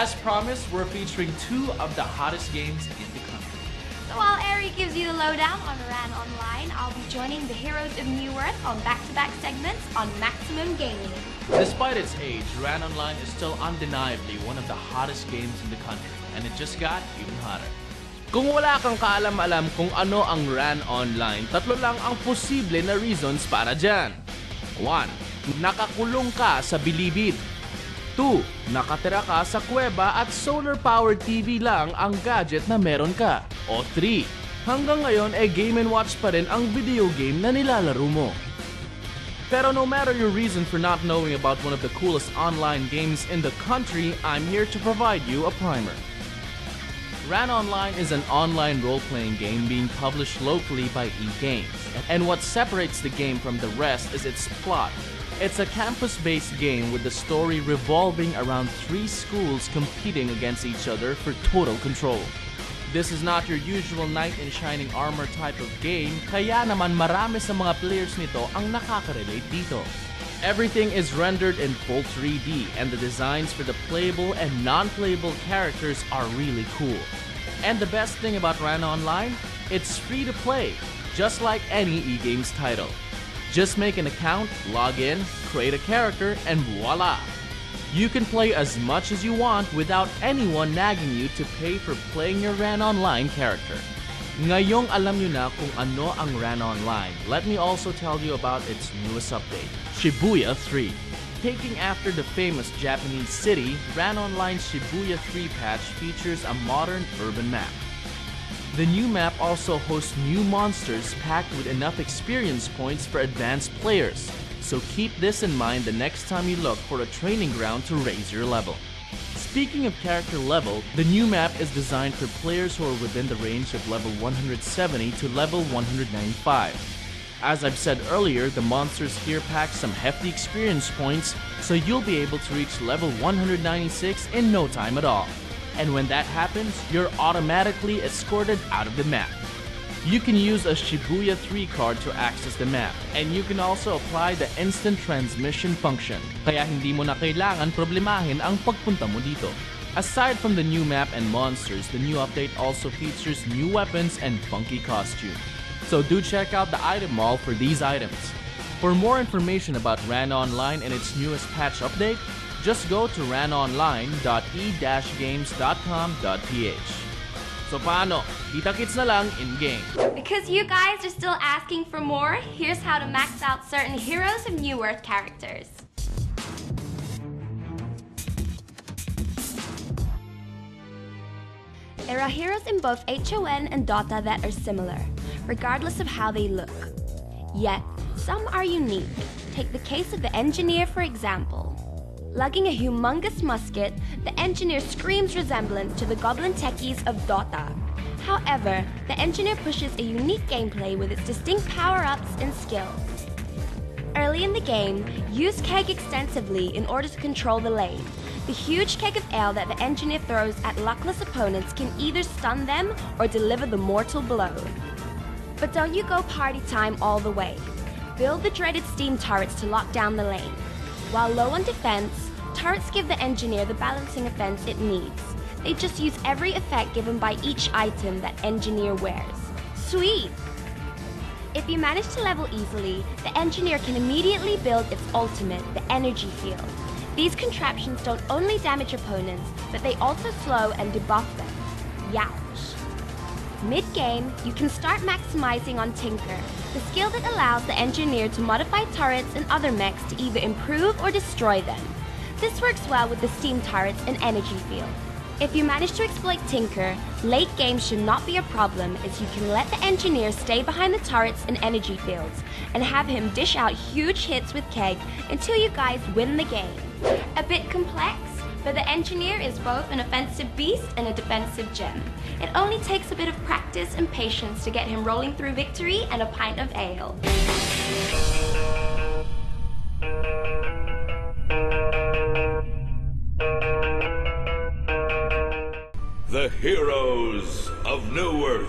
as promised, we're featuring two of the hottest games in the country. So while Ari gives you the lowdown on RAN Online, I'll be joining the heroes of New Earth on back-to-back segments on Maximum Gaming. Despite its age, RAN Online is still undeniably one of the hottest games in the country, and it just got even hotter. Kung wala kang kaalam-alam kung ano ang RAN Online, tatlo lang ang posible na reasons para dyan. 1. Nakakulong ka sa bilibid. 2. Nakatira ka sa kuweba at solar-powered TV lang ang gadget na meron ka. O 3. Hanggang ngayon Game & Watch pa rin ang video game na nilalaro mo. Pero no matter your reason for not knowing about one of the coolest online games in the country, I'm here to provide you a primer. RAN Online is an online role-playing game being published locally by eGames. And what separates the game from the rest is its plot. It's a campus-based game with the story revolving around 3 schools competing against each other for total control. This is not your usual knight in shining armor type of game, kaya naman marami sa mga players nito ang nakaka-relate dito. Everything is rendered in full 3D, and the designs for the playable and non-playable characters are really cool. And the best thing about RAN Online? It's free to play, just like any eGames title. Just make an account, log in, create a character, and voila! You can play as much as you want without anyone nagging you to pay for playing your RAN Online character. Ngayong alam nyo na kung ano ang RAN Online, let me also tell you about its newest update, Shibuya 3. Taking after the famous Japanese city, RAN Online's Shibuya 3 patch features a modern urban map. The new map also hosts new monsters packed with enough experience points for advanced players, so keep this in mind the next time you look for a training ground to raise your level. Speaking of character level, the new map is designed for players who are within the range of level 170 to level 195. As I've said earlier, the monsters here pack some hefty experience points, so you'll be able to reach level 196 in no time at all. And when that happens, you're automatically escorted out of the map. You can use a Shibuya 3 card to access the map, and you can also apply the instant transmission function, kaya hindi mo na kailangan problemahin ang pagpunta mo dito. Aside from the new map and monsters, the new update also features new weapons and funky costumes. So do check out the item mall for these items. For more information about RAN Online and its newest patch update, just go to ranonline.e-games.com.ph. So paano? Kita-kits na lang in-game. Because you guys are still asking for more, here's how to max out certain heroes of New Earth characters. There are heroes in both HON and Dota that are similar, regardless of how they look. Yet, some are unique. Take the case of the Engineer, for example. Lugging a humongous musket, the Engineer screams resemblance to the goblin techies of Dota. However, the Engineer pushes a unique gameplay with its distinct power-ups and skills. Early in the game, use Keg extensively in order to control the lane. The huge keg of ale that the Engineer throws at luckless opponents can either stun them or deliver the mortal blow. But don't you go party time all the way. Build the dreaded steam turrets to lock down the lane. While low on defense, turrets give the Engineer the balancing offense it needs. They just use every effect given by each item that Engineer wears. Sweet! If you manage to level easily, the Engineer can immediately build its ultimate, the Energy Field. These contraptions don't only damage opponents, but they also slow and debuff them. Youch! Mid-game, you can start maximizing on Tinker, the skill that allows the Engineer to modify turrets and other mechs to either improve or destroy them. This works well with the steam turrets and energy field. If you manage to exploit Tinker, late game should not be a problem, as you can let the Engineer stay behind the turrets and energy fields, and have him dish out huge hits with Keg until you guys win the game. A bit complex? But the Engineer is both an offensive beast and a defensive gem. It only takes a bit of practice and patience to get him rolling through victory and a pint of ale. The heroes of New Earth.